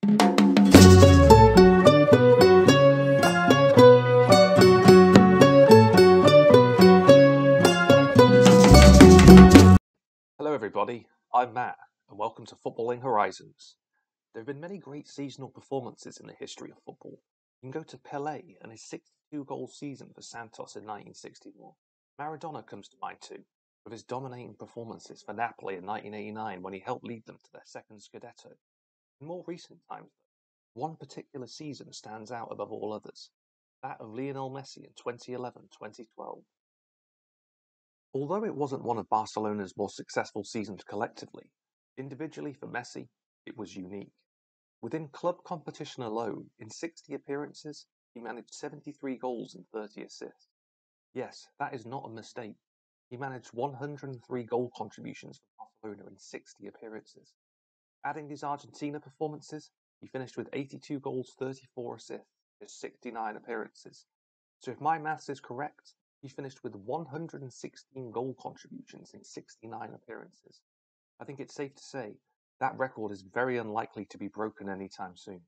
Hello everybody, I'm Matt and welcome to Footballing Horizons. There have been many great seasonal performances in the history of football. You can go to Pelé and his 62-goal season for Santos in 1961. Maradona comes to mind too, with his dominating performances for Napoli in 1989 when he helped lead them to their second Scudetto. In more recent times, one particular season stands out above all others, that of Lionel Messi in 2011-2012. Although it wasn't one of Barcelona's more successful seasons collectively, individually for Messi, it was unique. Within club competition alone, in 60 appearances, he managed 73 goals and 30 assists. Yes, that is not a mistake. He managed 103 goal contributions for Barcelona in 60 appearances. Adding his Argentina performances, he finished with 82 goals, 34 assists, in 69 appearances. So if my maths is correct, he finished with 116 goal contributions in 69 appearances. I think it's safe to say that record is very unlikely to be broken anytime soon.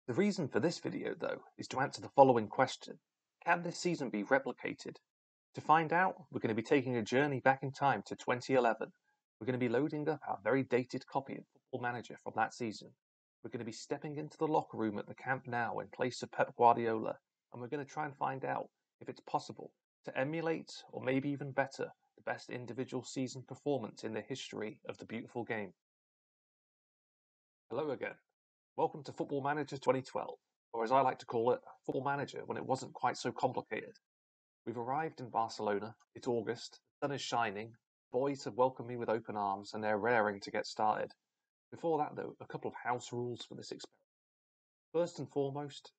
The reason for this video, though, is to answer the following question. Can this season be replicated? To find out, we're going to be taking a journey back in time to 2011. We're going to be loading up our very dated copy of Football Manager from that season. We're going to be stepping into the locker room at the Camp Nou in place of Pep Guardiola, and we're going to try and find out if it's possible to emulate, or maybe even better, the best individual season performance in the history of the beautiful game. Hello again. Welcome to Football Manager 2012, or as I like to call it, Football Manager when it wasn't quite so complicated. We've arrived in Barcelona, it's August, the sun is shining, boys have welcomed me with open arms and they're raring to get started. Before that though, a couple of house rules for this experiment. First and foremost,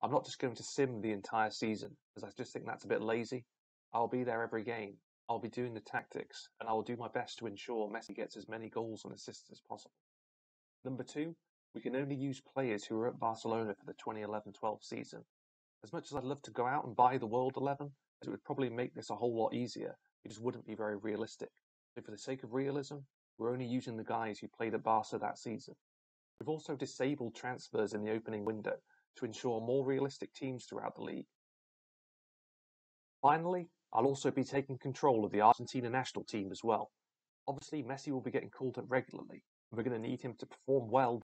I'm not just going to sim the entire season, because I just think that's a bit lazy. I'll be there every game, I'll be doing the tactics, and I will do my best to ensure Messi gets as many goals and assists as possible. Number two, we can only use players who are at Barcelona for the 2011-12 season. As much as I'd love to go out and buy the World 11, as it would probably make this a whole lot easier, it just wouldn't be very realistic. So for the sake of realism, we're only using the guys who played at Barca that season. We've also disabled transfers in the opening window to ensure more realistic teams throughout the league. Finally, I'll also be taking control of the Argentina national team as well. Obviously, Messi will be getting called up regularly, and we're going to need him to perform well.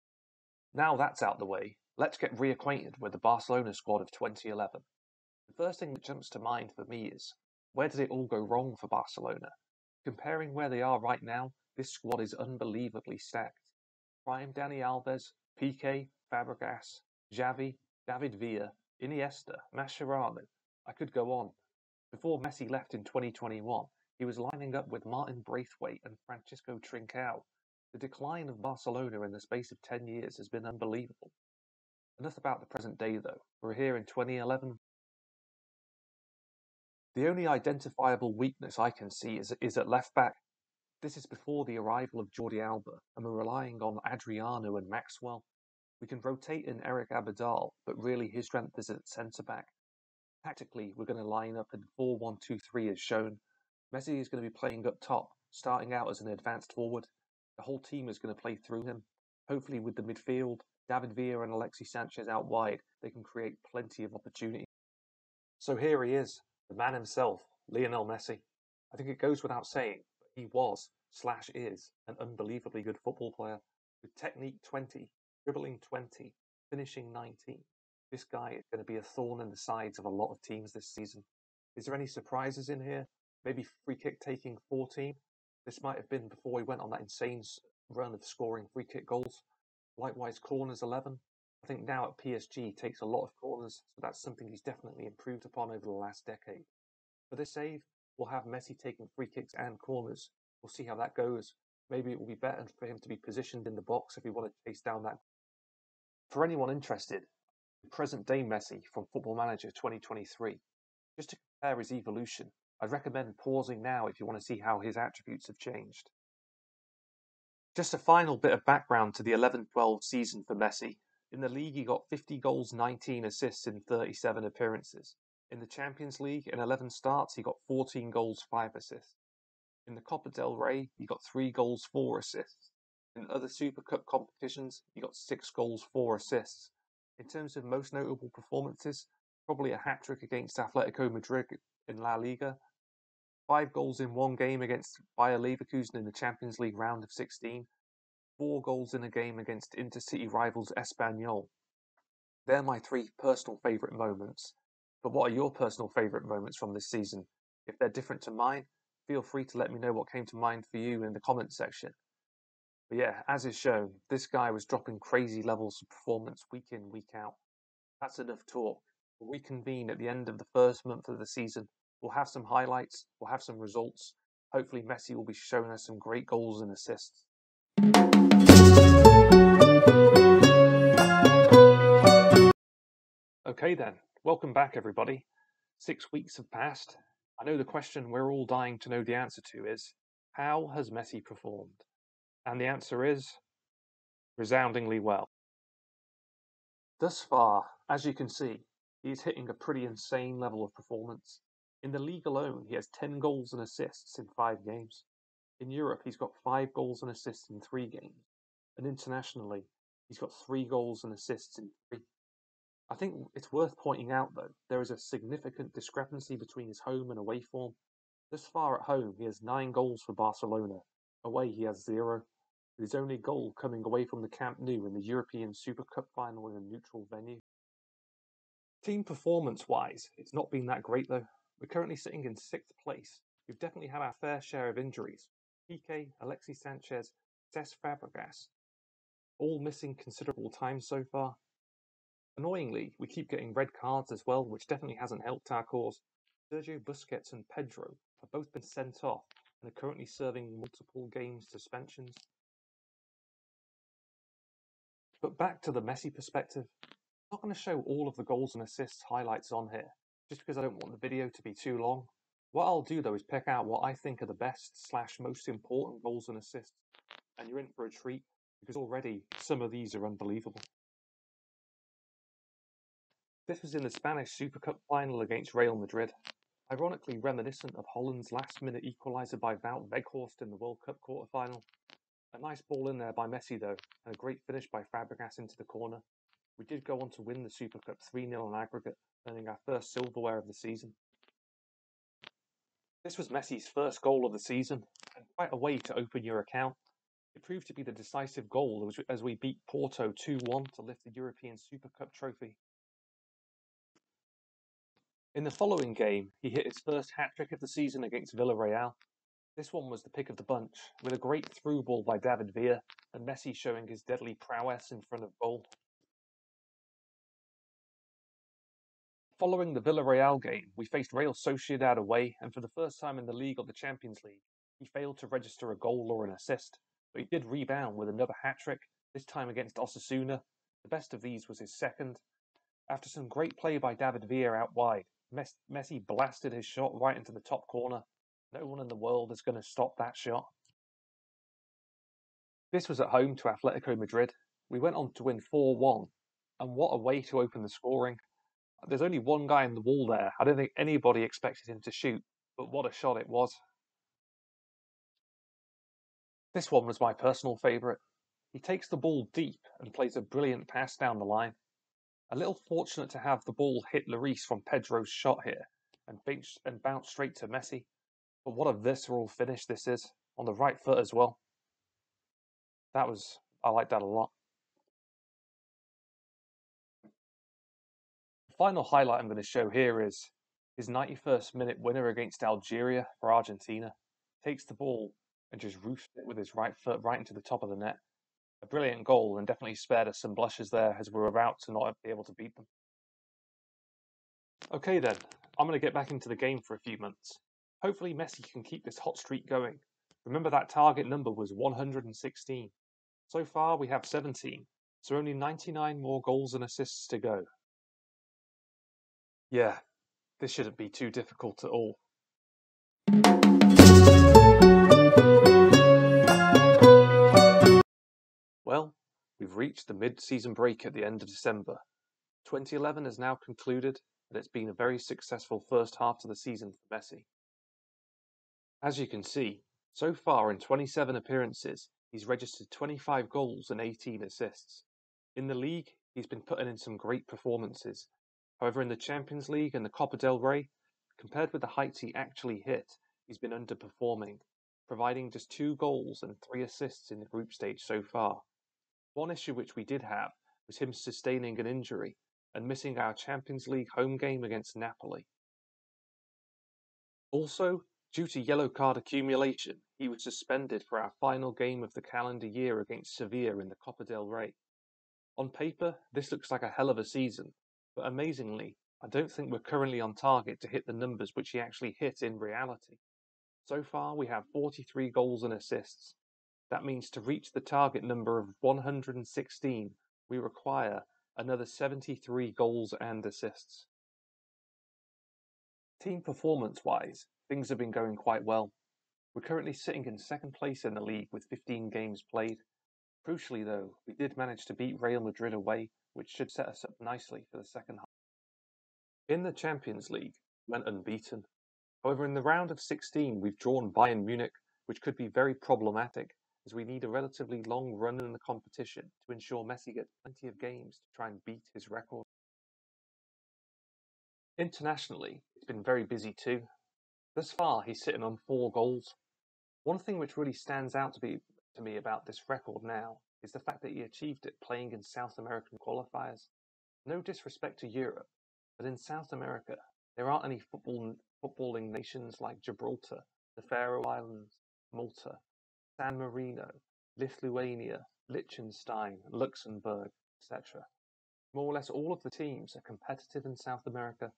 Now that's out the way, let's get reacquainted with the Barcelona squad of 2011. The first thing that jumps to mind for me is, where did it all go wrong for Barcelona? Comparing where they are right now, this squad is unbelievably stacked. Prime Dani Alves, Piqué, Fabregas, Xavi, David Villa, Iniesta, Mascherano. I could go on. Before Messi left in 2021, he was lining up with Martin Braithwaite and Francisco Trincao. The decline of Barcelona in the space of 10 years has been unbelievable. Enough about the present day though, we're here in 2011. The only identifiable weakness I can see is at left back. This is before the arrival of Jordi Alba, and we're relying on Adriano and Maxwell. We can rotate in Eric Abidal, but really his strength is at centre back. Tactically, we're going to line up in 4-1-2-3 as shown. Messi is going to be playing up top, starting out as an advanced forward. The whole team is going to play through him. Hopefully with the midfield, David Villa and Alexis Sanchez out wide, they can create plenty of opportunity. So here he is, the man himself, Lionel Messi. I think it goes without saying, but he was/is an unbelievably good football player, with technique 20, dribbling 20, finishing 19. This guy is going to be a thorn in the sides of a lot of teams this season. Is there any surprises in here? Maybe free kick taking 14? This might have been before he went on that insane run of scoring free kick goals. Likewise, corners 11. I think now at PSG he takes a lot of corners, so that's something he's definitely improved upon over the last decade. For this save, we'll have Messi taking free kicks and corners. We'll see how that goes. Maybe it will be better for him to be positioned in the box if we want to chase down that. For anyone interested, present-day Messi from Football Manager 2023. Just to compare his evolution, I'd recommend pausing now if you want to see how his attributes have changed. Just a final bit of background to the 11-12 season for Messi. In the league, he got 50 goals, 19 assists in 37 appearances. In the Champions League, in 11 starts, he got 14 goals, 5 assists. In the Copa del Rey, he got 3 goals, 4 assists. In other Super Cup competitions, he got 6 goals, 4 assists. In terms of most notable performances, probably a hat-trick against Atletico Madrid in La Liga, 5 goals in one game against Bayer Leverkusen in the Champions League round of 16, 4 goals in a game against intercity rivals Espanyol. They're my 3 personal favourite moments. But what are your personal favourite moments from this season? If they're different to mine, feel free to let me know what came to mind for you in the comments section. But yeah, as is shown, this guy was dropping crazy levels of performance week in, week out. That's enough talk. We'll reconvene at the end of the first month of the season. We'll have some highlights, we'll have some results. Hopefully Messi will be showing us some great goals and assists. Okay then, welcome back everybody. 6 weeks have passed. I know the question we're all dying to know the answer to is, how has Messi performed? And the answer is, resoundingly well. Thus far, as you can see, he is hitting a pretty insane level of performance. In the league alone, he has 10 goals and assists in 5 games. In Europe, he's got 5 goals and assists in 3 games. And internationally, he's got 3 goals and assists in 3. I think it's worth pointing out, though, there is a significant discrepancy between his home and away form. Thus far at home, he has 9 goals for Barcelona. Away, he has 0. His only goal coming away from the Camp Nou in the European Super Cup final in a neutral venue. Team performance-wise, it's not been that great though. We're currently sitting in 6th place. We've definitely had our fair share of injuries. Piqué, Alexis Sanchez, Cesc Fabregas, all missing considerable time so far. Annoyingly, we keep getting red cards as well, which definitely hasn't helped our cause. Sergio Busquets and Pedro have both been sent off and are currently serving multiple game suspensions. But back to the Messi perspective, I'm not going to show all of the goals and assists highlights on here, just because I don't want the video to be too long. What I'll do though is pick out what I think are the best / most important goals and assists, and you're in for a treat, because already some of these are unbelievable. This was in the Spanish Super Cup final against Real Madrid, ironically reminiscent of Holland's last-minute equaliser by Wout Weghorst in the World Cup quarter-final. A nice ball in there by Messi though, and a great finish by Fabregas into the corner. We did go on to win the Super Cup 3-0 on aggregate, earning our first silverware of the season. This was Messi's first goal of the season, and quite a way to open your account. It proved to be the decisive goal as we beat Porto 2-1 to lift the European Super Cup trophy. In the following game, he hit his first hat-trick of the season against Villarreal. This one was the pick of the bunch, with a great through ball by David Villa, and Messi showing his deadly prowess in front of goal. Following the Villarreal game, we faced Real Sociedad away, and for the first time in the league or the Champions League, he failed to register a goal or an assist, but he did rebound with another hat-trick, this time against Osasuna. The best of these was his second. After some great play by David Villa out wide, Messi blasted his shot right into the top corner. No one in the world is going to stop that shot. This was at home to Atletico Madrid. We went on to win 4-1, and what a way to open the scoring. There's only one guy in the wall there. I don't think anybody expected him to shoot, but what a shot it was. This one was my personal favourite. He takes the ball deep and plays a brilliant pass down the line. A little fortunate to have the ball hit Lloris from Pedro's shot here and bounce straight to Messi. But what a visceral finish this is, on the right foot as well. I like that a lot. The final highlight I'm going to show here is his 91st minute winner against Algeria for Argentina. Takes the ball and just roofs it with his right foot right into the top of the net. A brilliant goal, and definitely spared us some blushes there as we were about to not be able to beat them. Okay then, I'm going to get back into the game for a few months. Hopefully Messi can keep this hot streak going. Remember that target number was 116. So far we have 17, so only 99 more goals and assists to go. Yeah, this shouldn't be too difficult at all. Well, we've reached the mid-season break at the end of December. 2011 has now concluded, and it's been a very successful first half to the season for Messi. As you can see, so far in 27 appearances, he's registered 25 goals and 18 assists. In the league, he's been putting in some great performances. However, in the Champions League and the Copa del Rey, compared with the heights he actually hit, he's been underperforming, providing just 2 goals and 3 assists in the group stage so far. One issue which we did have was him sustaining an injury and missing our Champions League home game against Napoli. Also, due to yellow card accumulation, he was suspended for our final game of the calendar year against Sevilla in the Copa del Rey. On paper, this looks like a hell of a season, but amazingly, I don't think we're currently on target to hit the numbers which he actually hit in reality. So far, we have 43 goals and assists. That means to reach the target number of 116, we require another 73 goals and assists. Team performance-wise, things have been going quite well. We're currently sitting in second place in the league with 15 games played. Crucially though, we did manage to beat Real Madrid away, which should set us up nicely for the second half. In the Champions League, we went unbeaten. However, in the round of 16, we've drawn Bayern Munich, which could be very problematic, as we need a relatively long run in the competition to ensure Messi gets plenty of games to try and beat his record. Internationally, it's been very busy too. Thus far, he's sitting on 4 goals. One thing which really stands out to me about this record now is the fact that he achieved it playing in South American qualifiers. No disrespect to Europe, but in South America, there aren't any footballing nations like Gibraltar, the Faroe Islands, Malta, San Marino, Lithuania, Liechtenstein, Luxembourg, etc. More or less all of the teams are competitive in South America,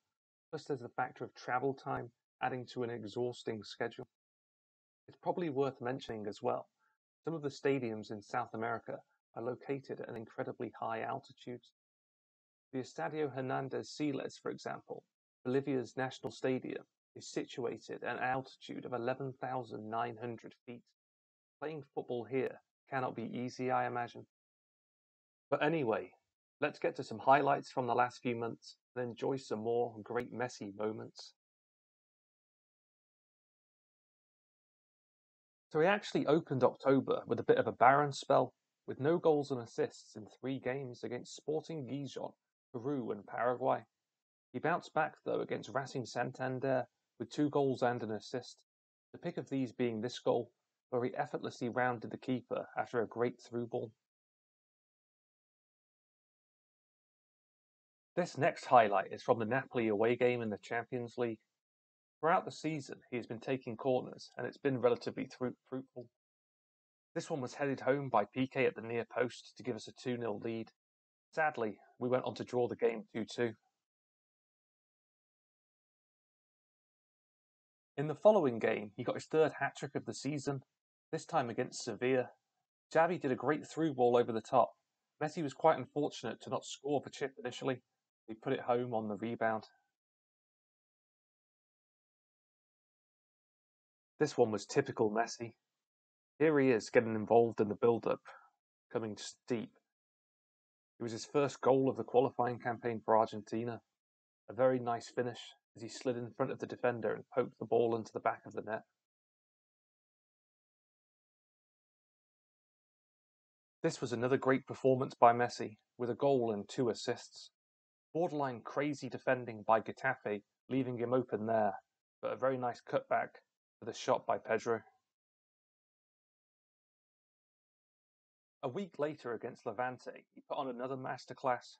plus there's the factor of travel time adding to an exhausting schedule. It's probably worth mentioning as well, some of the stadiums in South America are located at incredibly high altitudes. The Estadio Hernandez Siles, for example, Bolivia's national stadium, is situated at an altitude of 11,900 feet. Playing football here cannot be easy, I imagine. But anyway, let's get to some highlights from the last few months and enjoy some more great Messi moments. So he actually opened October with a bit of a barren spell, with no goals and assists in 3 games against Sporting Gijón, Peru and Paraguay. He bounced back though against Racing Santander with 2 goals and an assist, the pick of these being this goal, where he effortlessly rounded the keeper after a great through ball. This next highlight is from the Napoli away game in the Champions League. Throughout the season, he has been taking corners, and it's been relatively fruitful. This one was headed home by Piqué at the near post to give us a 2-0 lead. Sadly, we went on to draw the game 2-2. In the following game, he got his 3rd hat-trick of the season, this time against Sevilla. Xavi did a great through ball over the top. Messi was quite unfortunate to not score the chip initially. He put it home on the rebound. This one was typical Messi. Here he is getting involved in the build-up, coming steep. It was his first goal of the qualifying campaign for Argentina. A very nice finish as he slid in front of the defender and poked the ball into the back of the net. This was another great performance by Messi, with a goal and 2 assists. Borderline crazy defending by Getafe, leaving him open there, but a very nice cutback for the shot by Pedro. A week later against Levante, he put on another masterclass.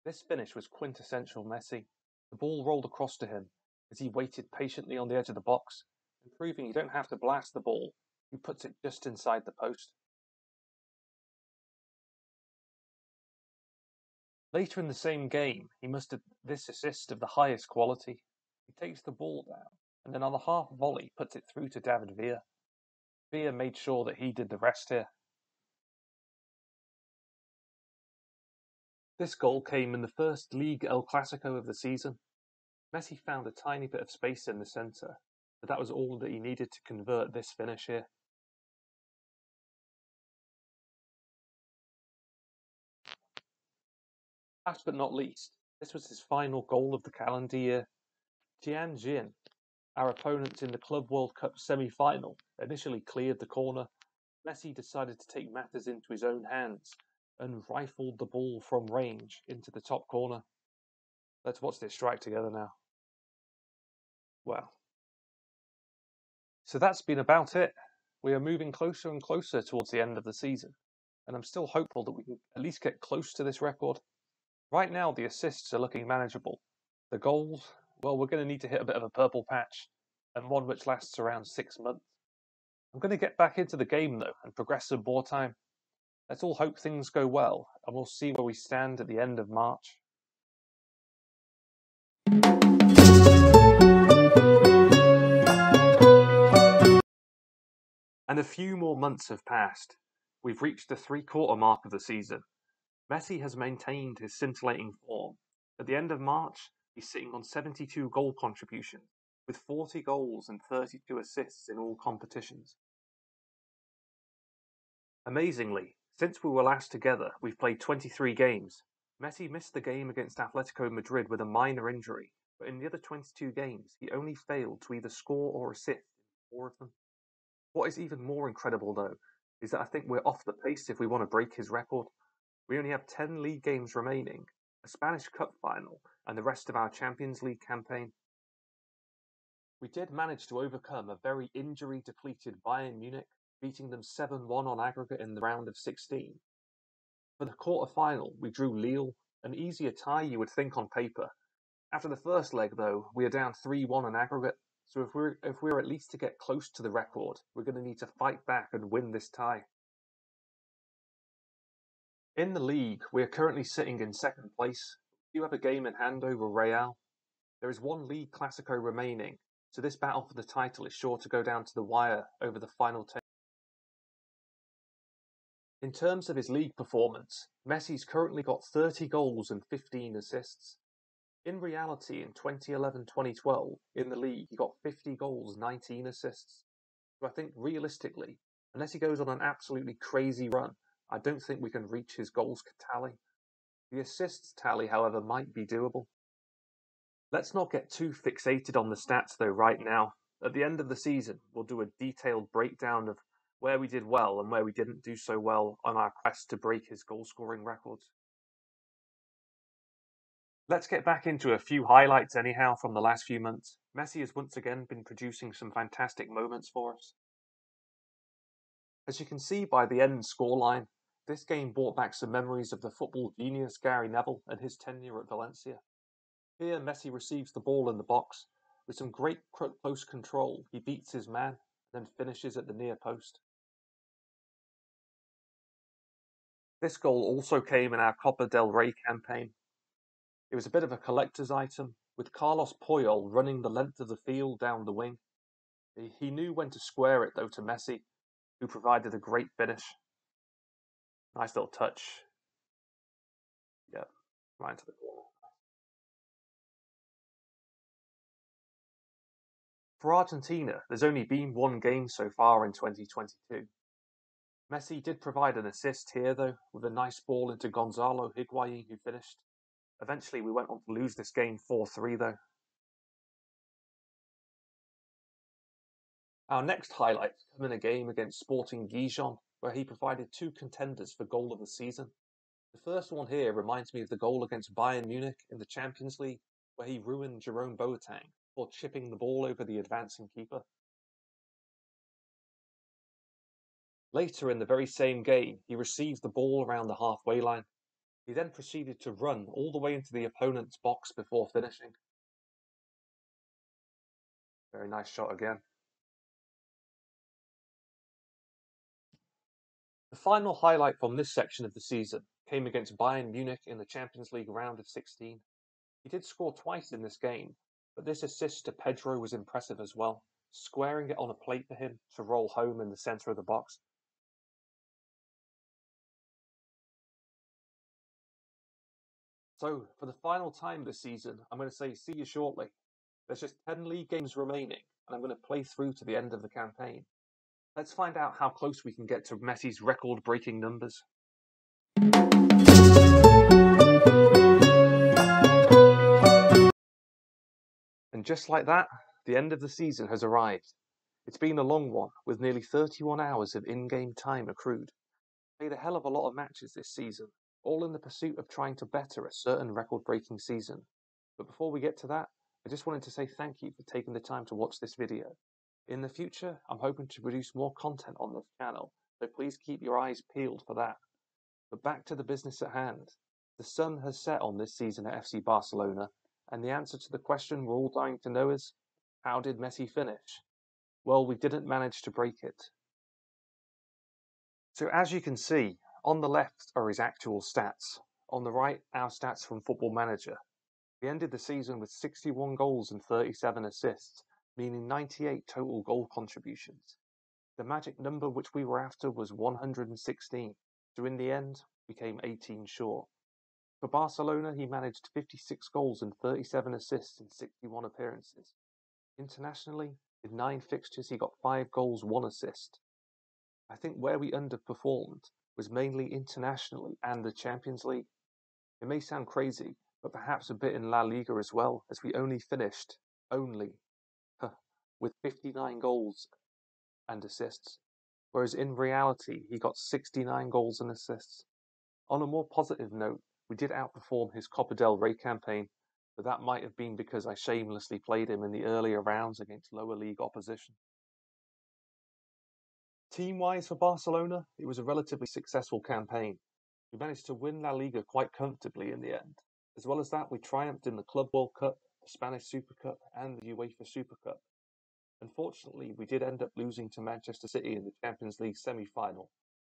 This finish was quintessential Messi. The ball rolled across to him as he waited patiently on the edge of the box, and proving you don't have to blast the ball, he puts it just inside the post. Later in the same game, he mustered this assist of the highest quality. He takes the ball down, and then on the half volley puts it through to David Villa. Villa made sure that he did the rest here. This goal came in the first League El Clasico of the season. Messi found a tiny bit of space in the centre, but that was all that he needed to convert this finish here. Last but not least, this was his final goal of the calendar year. Tianjin, our opponents in the Club World Cup semi-final, initially cleared the corner. Messi decided to take matters into his own hands and rifled the ball from range into the top corner. Let's watch this strike together now. Wow. So that's been about it. We are moving closer and closer towards the end of the season, and I'm still hopeful that we can at least get close to this record. Right now, the assists are looking manageable. The goals, well, we're going to need to hit a bit of a purple patch, and one which lasts around 6 months. I'm going to get back into the game, though, and progress some more time. Let's all hope things go well, and we'll see where we stand at the end of March. And a few more months have passed. We've reached the three-quarter mark of the season. Messi has maintained his scintillating form. At the end of March, he's sitting on 72 goal contributions, with 40 goals and 32 assists in all competitions. Amazingly, since we were last together, we've played 23 games. Messi missed the game against Atletico Madrid with a minor injury, but in the other 22 games, he only failed to either score or assist in 4 of them. What is even more incredible, though, is that I think we're off the pace if we want to break his record. We only have 10 league games remaining, a Spanish Cup final, and the rest of our Champions League campaign. We did manage to overcome a very injury-depleted Bayern Munich, beating them 7-1 on aggregate in the round of 16. For the quarter-final, we drew Lille, an easier tie you would think on paper. After the first leg, though, we are down 3-1 on aggregate, so if we're at least to get close to the record, we're going to need to fight back and win this tie. In the league, we are currently sitting in second place. We do have a game in hand over Real. There is one League Clasico remaining, so this battle for the title is sure to go down to the wire over the final 10. In terms of his league performance, Messi's currently got 30 goals and 15 assists. In reality, in 2011-2012, in the league, he got 50 goals, 19 assists. So I think realistically, unless he goes on an absolutely crazy run, I don't think we can reach his goals tally. The assists tally, however, might be doable. Let's not get too fixated on the stats, though, right now. At the end of the season, we'll do a detailed breakdown of where we did well and where we didn't do so well on our quest to break his goal-scoring records. Let's get back into a few highlights anyhow from the last few months. Messi has once again been producing some fantastic moments for us. As you can see by the end scoreline, this game brought back some memories of the football genius Gary Neville and his tenure at Valencia. Here, Messi receives the ball in the box. With some great close control, he beats his man and then finishes at the near post. This goal also came in our Copa del Rey campaign. It was a bit of a collector's item, with Carlos Puyol running the length of the field down the wing. He knew when to square it, though, to Messi, who provided a great finish. Nice little touch. Yep, right into the corner. For Argentina, there's only been one game so far in 2022. Messi did provide an assist here, though, with a nice ball into Gonzalo Higuain, who finished. Eventually, we went on to lose this game 4-3, though. Our next highlights come in a game against Sporting Gijon, where he provided 2 contenders for goal of the season. The first one here reminds me of the goal against Bayern Munich in the Champions League, where he ruined Jerome Boateng before chipping the ball over the advancing keeper. Later in the very same game, he received the ball around the halfway line. He then proceeded to run all the way into the opponent's box before finishing. Very nice shot again. The final highlight from this section of the season came against Bayern Munich in the Champions League round of 16. He did score twice in this game, but this assist to Pedro was impressive as well, squaring it on a plate for him to roll home in the centre of the box. So, for the final time this season, I'm going to say see you shortly. There's just 10 league games remaining, and I'm going to play through to the end of the campaign. Let's find out how close we can get to Messi's record-breaking numbers. And just like that, the end of the season has arrived. It's been a long one, with nearly 31 hours of in-game time accrued. Played a hell of a lot of matches this season, all in the pursuit of trying to better a certain record-breaking season. But before we get to that, I just wanted to say thank you for taking the time to watch this video. In the future, I'm hoping to produce more content on this channel, so please keep your eyes peeled for that. But back to the business at hand. The sun has set on this season at FC Barcelona, and the answer to the question we're all dying to know is, how did Messi finish? Well, we didn't manage to break it. So as you can see, on the left are his actual stats. On the right, our stats from Football Manager. We ended the season with 61 goals and 37 assists, meaning 98 total goal contributions. The magic number which we were after was 116, so in the end, we came 18 short. For Barcelona, he managed 56 goals and 37 assists in 61 appearances. Internationally, in 9 fixtures, he got 5 goals, 1 assist. I think where we underperformed was mainly internationally and the Champions League. It may sound crazy, but perhaps a bit in La Liga as well, as we only finished with 59 goals and assists, whereas in reality he got 69 goals and assists. On a more positive note, we did outperform his Copa del Rey campaign, but that might have been because I shamelessly played him in the earlier rounds against lower league opposition. Team-wise for Barcelona, it was a relatively successful campaign. We managed to win La Liga quite comfortably in the end. As well as that, we triumphed in the Club World Cup, the Spanish Super Cup, and the UEFA Super Cup. Unfortunately, we did end up losing to Manchester City in the Champions League semi-final.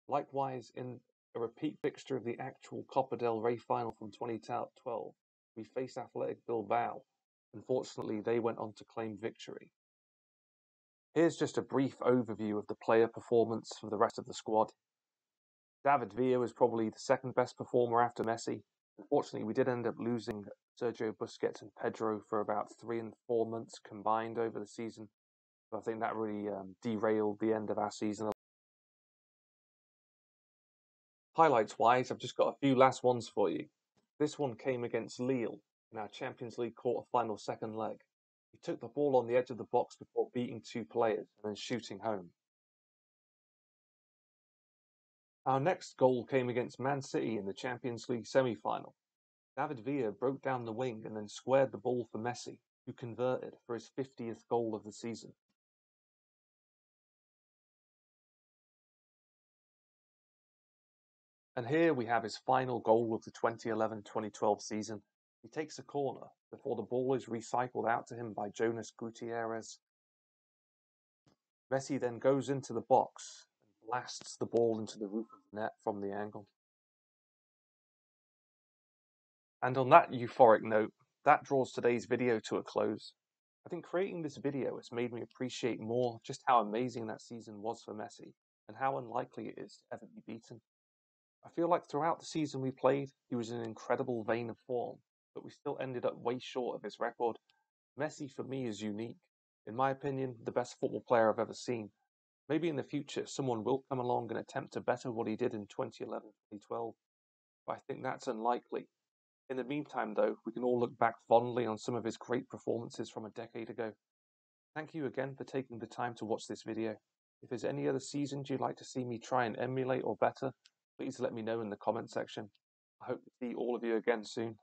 Likewise, in a repeat fixture of the actual Copa del Rey final from 2012, we faced Athletic Bilbao. Unfortunately, they went on to claim victory. Here's just a brief overview of the player performance for the rest of the squad. David Villa was probably the second best performer after Messi. Unfortunately, we did end up losing Sergio Busquets and Pedro for about 3 and 4 months combined over the season. So I think that really derailed the end of our season. Highlights-wise, I've just got a few last ones for you. This one came against Lille in our Champions League quarter-final second leg. He took the ball on the edge of the box before beating 2 players and then shooting home. Our next goal came against Man City in the Champions League semi-final. David Villa broke down the wing and then squared the ball for Messi, who converted for his 50th goal of the season. And here we have his final goal of the 2011-2012 season. He takes a corner before the ball is recycled out to him by Jonas Gutierrez. Messi then goes into the box and blasts the ball into the roof of the net from the angle. And on that euphoric note, that draws today's video to a close. I think creating this video has made me appreciate more just how amazing that season was for Messi and how unlikely it is to ever be beaten. I feel like throughout the season we played, he was in an incredible vein of form, but we still ended up way short of his record. Messi for me is unique. In my opinion, the best football player I've ever seen. Maybe in the future someone will come along and attempt to better what he did in 2011-2012, but I think that's unlikely. In the meantime though, we can all look back fondly on some of his great performances from a decade ago. Thank you again for taking the time to watch this video. If there's any other seasons you'd like to see me try and emulate or better, please let me know in the comment section. I hope to see all of you again soon.